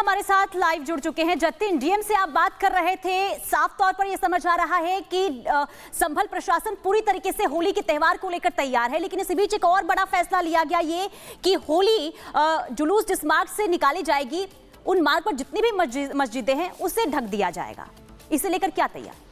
हमारे साथ लाइव जुड़ चुके हैं। जतिन, डीएम से आप बात कर रहे थे, साफ तौर पर यह समझ आ रहा है कि संभल प्रशासन पूरी तरीके से होली के त्योहार को लेकर तैयार है, लेकिन इसी बीच एक और बड़ा फैसला लिया गया ये कि होली जुलूस जिस मार्ग से निकाली जाएगी उन मार्ग पर जितनी भी मस्जिदें हैं उसे ढक दिया जाएगा। इसे लेकर क्या तैयार?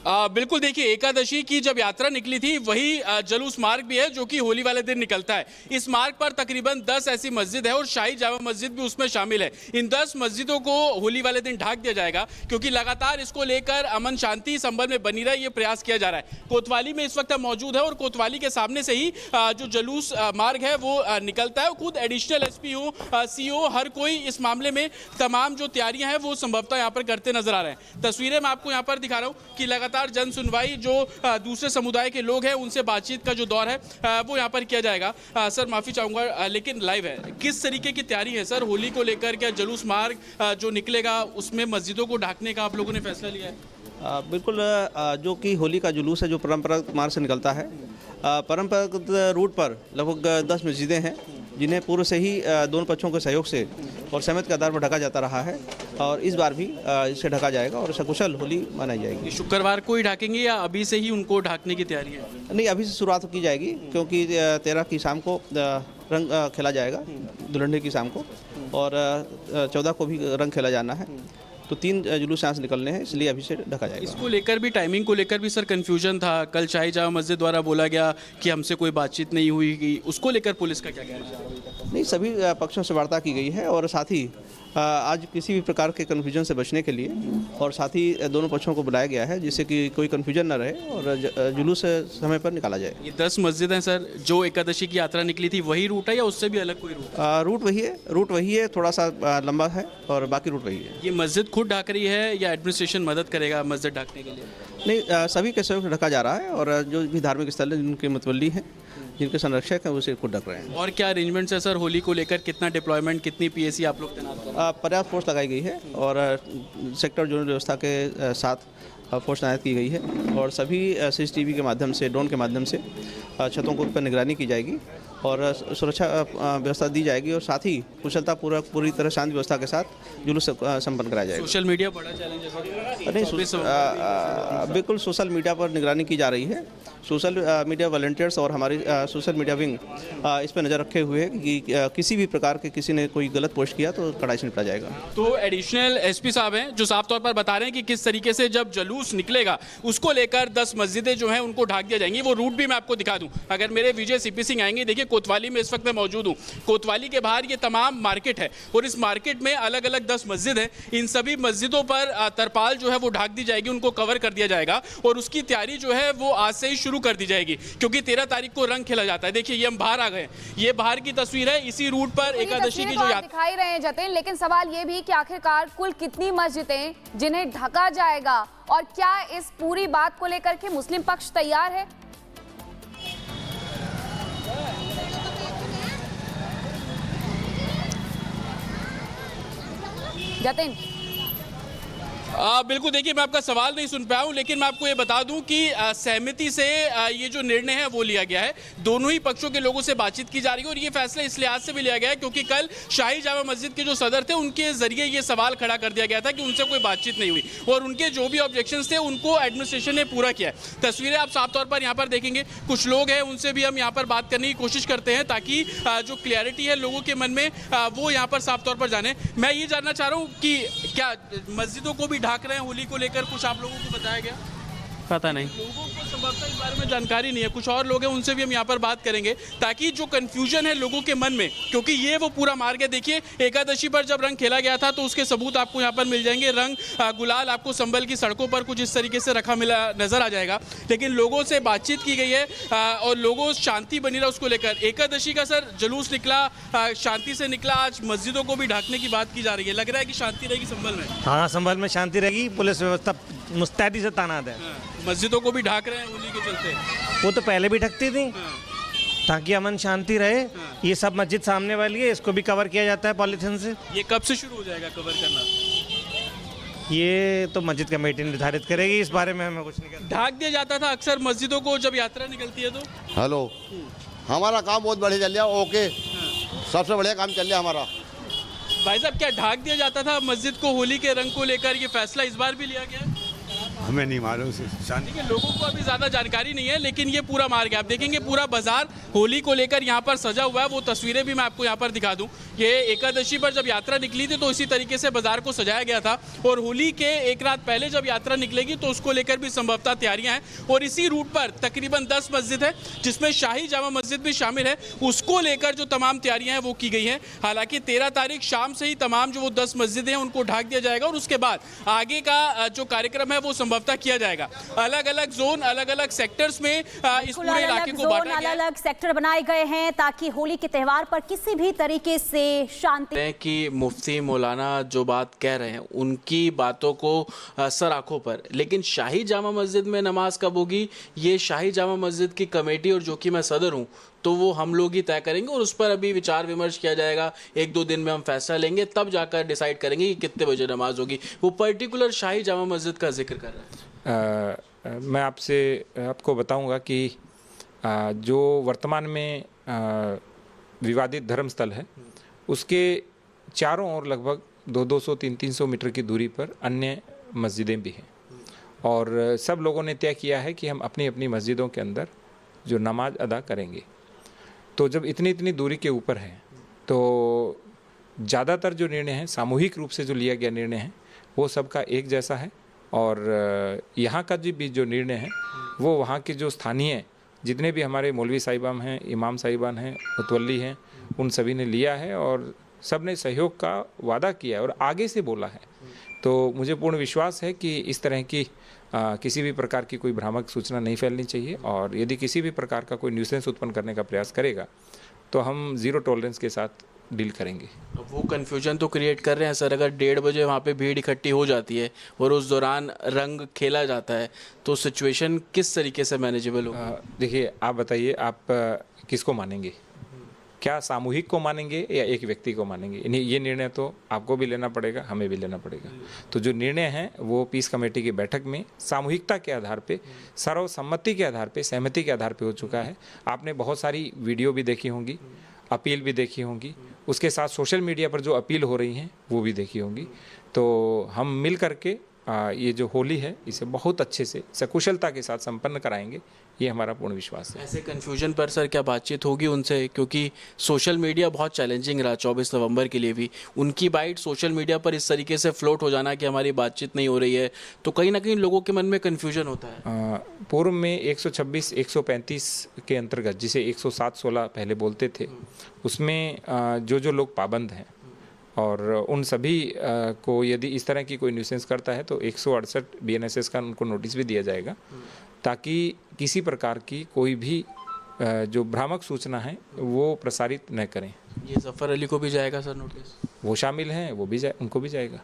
बिल्कुल, देखिए एकादशी की जब यात्रा निकली थी वही जुलूस मार्ग भी है जो कि होली वाले दिन निकलता है। इस मार्ग पर तकरीबन 10 ऐसी मस्जिद है और शाही जामा मस्जिद भी उसमें शामिल है। इन 10 मस्जिदों को होली वाले दिन ढाक दिया जाएगा क्योंकि लगातार इसको लेकर अमन शांति संभल में बनी रहे ये प्रयास किया जा रहा है। कोतवाली में इस वक्त मौजूद है और कोतवाली के सामने से ही जो जुलूस मार्ग है वो निकलता है। खुद एडिशनल एसपी हो, सीओ, हर कोई इस मामले में तमाम जो तैयारियां हैं वो संभवतः यहाँ पर करते नजर आ रहे हैं। तस्वीरें मैं आपको यहाँ पर दिखा रहा हूँ कि लगातार जन सुनवाई जो दूसरे समुदाय के लोग हैं उनसे बातचीत का जो दौर है वो यहाँ पर किया जाएगा। सर माफी चाहूंगा लेकिन लाइव है, किस तरीके की तैयारी है सर होली को लेकर? क्या जुलूस मार्ग जो निकलेगा उसमें मस्जिदों को ढाकने का आप लोगों ने फैसला लिया है? बिल्कुल, जो कि होली का जुलूस है जो परंपरागत मार्ग से निकलता है, परंपरागत रूट पर लगभग 10 मस्जिदें हैं जिन्हें पूर्व से ही दोनों पक्षों के सहयोग से और सहमति के आधार पर ढका जाता रहा है और इस बार भी इसे ढका जाएगा और सकुशल होली मनाई जाएगी। शुक्रवार को ही ढकेंगे या अभी से ही उनको ढकने की तैयारी है? नहीं, अभी से शुरुआत की जाएगी क्योंकि 13 की शाम को रंग खेला जाएगा, दुल्हन की शाम को, और 14 को भी रंग खेला जाना है। तो 3 जुलूस यहाँ से निकलने हैं, इसलिए अभी से ढका जाएगा। इसको लेकर भी, टाइमिंग को लेकर भी सर कंफ्यूजन था। कल शाही जामा मस्जिद द्वारा बोला गया कि हमसे कोई बातचीत नहीं हुई कि उसको लेकर पुलिस का क्या कहना है? नहीं, सभी पक्षों से वार्ता की गई है और साथ ही आज किसी भी प्रकार के कन्फ्यूजन से बचने के लिए और साथ ही दोनों पक्षों को बुलाया गया है जिससे कि कोई कन्फ्यूजन न रहे और जुलूस समय पर निकाला जाए। ये 10 मस्जिद हैं सर, जो एकादशी की यात्रा निकली थी वही रूट है या उससे भी अलग कोई रूट? रूट वही है, थोड़ा सा लंबा है और बाकी रूट वही है। ये मस्जिद खुद ढाक रही है या एडमिनिस्ट्रेशन मदद करेगा मस्जिद ढाकने के लिए? नहीं, सभी के सहयोग से ढका जा रहा है और जो भी धार्मिक स्थल है जिनके मुतवल्ली हैं, जिनके संरक्षक हैं, उसे खुद ढक रहे हैं। और क्या अरेंजमेंट्स है सर होली को लेकर? कितना डिप्लॉयमेंट, कितनी पीएसी आप लोग तैनात कर? पर्याप्त फोर्स लगाई गई है और सेक्टर जोनल व्यवस्था के साथ फोर्स तैनात की गई है और सभी सीसीटीवी के माध्यम से, ड्रोन के माध्यम से छतों को पर निगरानी की जाएगी और सुरक्षा व्यवस्था दी जाएगी और साथ ही कुशलतापूर्वक पूरी तरह शांति व्यवस्था के साथ जुलूस संपन्न कराया जाएगा। सोशल मीडिया बड़ा चैलेंज है? नहीं, बिल्कुल सोशल मीडिया पर निगरानी की जा रही है। सोशल मीडिया वॉलंटियर्स और हमारी सोशल मीडिया विंग इस पर नज़र रखे हुए है कि किसी भी प्रकार के किसी ने कोई गलत पोस्ट किया तो कड़ाई से निपटा जाएगा। तो एडिशनल एसपी साहब हैं जो साफ तौर पर बता रहे हैं कि किस तरीके से जब जुलूस निकलेगा उसको लेकर 10 मस्जिदें जो हैं उनको ढाक दिया जाएंगी। वो रूट भी मैं आपको दिखा दूं, अगर मेरे विजय सीपी सिंह आएंगे। देखिए कोतवाली में इस वक्त मैं मौजूद हूँ। कोतवाली के बाहर ये तमाम मार्केट है और इस मार्केट में अलग अलग 10 मस्जिद है। इन सभी मस्जिदों पर तरपाल जो है वो ढाक दी जाएगी, उनको कवर कर दिया जाएगा और उसकी तैयारी जो है वो आज से ही शुरू कर दी जाएगी क्योंकि 13 तारीख को रंग खेला जाता है। देखिए ये हम बाहर आ गए, ये बाहर की तस्वीर है। इसी रूट पर एकादशी की जो यात्रा दिखाई रहे हैं जतिन, लेकिन सवाल ये भी कि आखिरकार कुल कितनी मस्जिदें जिन्हें ढका जाएगा और क्या इस पूरी बात को लेकर के मुस्लिम पक्ष तैयार है? जतिन, बिल्कुल, देखिए मैं आपका सवाल नहीं सुन पाया हूं लेकिन मैं आपको ये बता दूं कि सहमति से ये जो निर्णय है वो लिया गया है। दोनों ही पक्षों के लोगों से बातचीत की जा रही है और ये फैसला इस लिहाज से भी लिया गया है क्योंकि कल शाही जामा मस्जिद के जो सदर थे उनके जरिए ये सवाल खड़ा कर दिया गया था कि उनसे कोई बातचीत नहीं हुई और उनके जो भी ऑब्जेक्शंस थे उनको एडमिनिस्ट्रेशन ने पूरा किया है। तस्वीरें आप साफ तौर पर यहाँ पर देखेंगे, कुछ लोग हैं उनसे भी हम यहाँ पर बात करने की कोशिश करते हैं ताकि जो क्लियरिटी है लोगों के मन में वो यहाँ पर साफ तौर पर जाने। मैं ये जानना चाह रहा हूँ कि क्या मस्जिदों को भी ढाक रहे हैं होली को लेकर? कुछ आप लोगों को बताया गया? पता नहीं, लोगों को संभवतः इस बारे में जानकारी नहीं है। कुछ और लोग हैं उनसे भी हम यहाँ पर बात करेंगे ताकि जो कंफ्यूजन है लोगों के मन में, क्योंकि ये वो पूरा मार्ग है। देखिए एकादशी पर जब रंग खेला गया था तो उसके सबूत आपको यहाँ पर मिल जाएंगे। रंग गुलाल आपको संभल की सड़कों पर कुछ इस तरीके से रखा मिला नजर आ जाएगा, लेकिन लोगों से बातचीत की गई है और लोगों शांति बनी रहा उसको लेकर। एकादशी का सर जुलूस निकला, शांति से निकला, आज मस्जिदों को भी ढाकने की बात की जा रही है। लग रहा है कि शांति रहेगी संभल में? हाँ, संभल में शांति रहेगी, पुलिस व्यवस्था मुस्तैदी से तैनात है। मस्जिदों को भी ढाक रहे हैं होली के चलते? वो तो पहले भी ढकती थी ताकि अमन शांति रहे। ये सब मस्जिद सामने वाली है, इसको भी कवर किया जाता है पॉलीथिन से। ये कब से शुरू हो जाएगा कवर करना? ये तो मस्जिद कमेटी निर्धारित करेगी, इस बारे में हमें कुछ नहीं कहना। ढाक दिया जाता था अक्सर मस्जिदों को जब यात्रा निकलती है तो? हेलो, हमारा काम बहुत बढ़िया चल रहा है। ओके, सबसे बढ़िया काम चल रहा है हमारा। भाई साहब, क्या ढाक दिया जाता था मस्जिद को होली के रंग को लेकर? ये फैसला इस बार भी लिया गया? हमें नहीं मालूम से देखिए, लोगों को अभी ज्यादा जानकारी नहीं है, लेकिन ये पूरा मार्ग है। आप देखेंगे पूरा बाजार होली को लेकर यहाँ पर सजा हुआ है। वो तस्वीरें भी मैं आपको यहाँ पर दिखा दूं। ये एकादशी पर जब यात्रा निकली थी तो इसी तरीके से बाजार को सजाया गया था, और होली के एक रात पहले जब यात्रा निकलेगी तो उसको लेकर भी संभवतः तैयारियां हैं। और इसी रूट पर तकरीबन 10 मस्जिद है, जिसमें शाही जामा मस्जिद भी शामिल है। उसको लेकर जो तमाम तैयारियां हैं वो की गई हैं। हालांकि 13 तारीख शाम से ही तमाम जो वो 10 मस्जिदें हैं उनको ढाक दिया जाएगा, और उसके बाद आगे का जो कार्यक्रम है वो संभवतः किया जाएगा। अलग अलग जोन, अलग अलग सेक्टर्स में इस पूरे इलाके को बांटा गया है। अलग अलग सेक्टर बनाए गए हैं ताकि होली के त्योहार पर किसी भी तरीके से शांति कि मुफ्ती मौलाना जो बात कह रहे हैं उनकी बातों को सर आंखों पर, लेकिन शाही जामा मस्जिद में नमाज कब होगी ये शाही जामा मस्जिद की कमेटी, और जो कि मैं सदर हूं, तो वो हम लोग ही तय करेंगे, और उस पर अभी विचार विमर्श किया जाएगा। 1-2 दिन में हम फैसला लेंगे, तब जाकर डिसाइड करेंगे कि कितने बजे नमाज होगी। वो पर्टिकुलर शाही जामा मस्जिद का जिक्र कर रहा है। मैं आपको बताऊंगा कि जो वर्तमान में विवादित धर्मस्थल है उसके चारों ओर लगभग 200-300 मीटर की दूरी पर अन्य मस्जिदें भी हैं, और सब लोगों ने तय किया है कि हम अपनी अपनी मस्जिदों के अंदर जो नमाज अदा करेंगे। तो जब इतनी दूरी के ऊपर है तो ज़्यादातर जो निर्णय है, सामूहिक रूप से जो लिया गया निर्णय है, वो सबका एक जैसा है। और यहाँ का भी जो निर्णय है वो वहाँ के जो स्थानीय जितने भी हमारे मौलवी साहिबान हैं, इमाम साहिबान हैं, मुतवल्ली हैं, उन सभी ने लिया है, और सब ने सहयोग का वादा किया है और आगे से बोला है। तो मुझे पूर्ण विश्वास है कि इस तरह की किसी भी प्रकार की कोई भ्रामक सूचना नहीं फैलनी चाहिए, और यदि किसी भी प्रकार का कोई न्यूसेंस उत्पन्न करने का प्रयास करेगा तो हम ज़ीरो टॉलरेंस के साथ डील करेंगे। अब वो कन्फ्यूजन तो क्रिएट कर रहे हैं सर, अगर 1:30 बजे वहाँ पे भीड़ इकट्ठी हो जाती है और उस दौरान रंग खेला जाता है तो सिचुएशन किस तरीके से मैनेजेबल होगा? देखिए, आप बताइए, आप किसको मानेंगे? क्या सामूहिक को मानेंगे या एक व्यक्ति को मानेंगे? ये निर्णय तो आपको भी लेना पड़ेगा, हमें भी लेना पड़ेगा। तो जो निर्णय है वो पीस कमेटी की बैठक में सामूहिकता के आधार पे, सर्वसम्मति के आधार पे, सहमति के आधार पे हो चुका है। आपने बहुत सारी वीडियो भी देखी होंगी, अपील भी देखी होंगी, उसके साथ सोशल मीडिया पर जो अपील हो रही हैं वो भी देखी होंगी। तो हम मिल करके ये जो होली है इसे बहुत अच्छे से सकुशलता के साथ संपन्न कराएंगे, ये हमारा पूर्ण विश्वास है। ऐसे कन्फ्यूजन पर सर क्या बातचीत होगी उनसे? क्योंकि सोशल मीडिया बहुत चैलेंजिंग रहा 24 नवंबर के लिए भी। उनकी बाइट सोशल मीडिया पर इस तरीके से फ्लोट हो जाना कि हमारी बातचीत नहीं हो रही है, तो कहीं ना कहीं लोगों के मन में कन्फ्यूजन होता है। पूर्व में 126, 135 के अंतर्गत, जिसे 107-16 पहले बोलते थे, उसमें जो लोग पाबंद हैं और उन सभी को यदि इस तरह की कोई न्यूसेंस करता है तो 168 BNSS का उनको नोटिस भी दिया जाएगा, ताकि किसी प्रकार की कोई भी जो भ्रामक सूचना है वो प्रसारित न करें। ये जफर अली को भी जाएगा सर नोटिस? वो शामिल हैं, वो भी उनको भी जाएगा।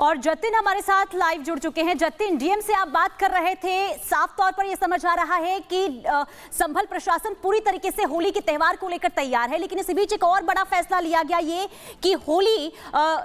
और जतिन हमारे साथ लाइव जुड़ चुके हैं। जतिन, डीएम से आप बात कर रहे थे, साफ तौर पर यह समझ आ रहा है कि संभल प्रशासन पूरी तरीके से होली के त्योहार को लेकर तैयार है, लेकिन इसी बीच एक और बड़ा फैसला लिया गया ये कि होली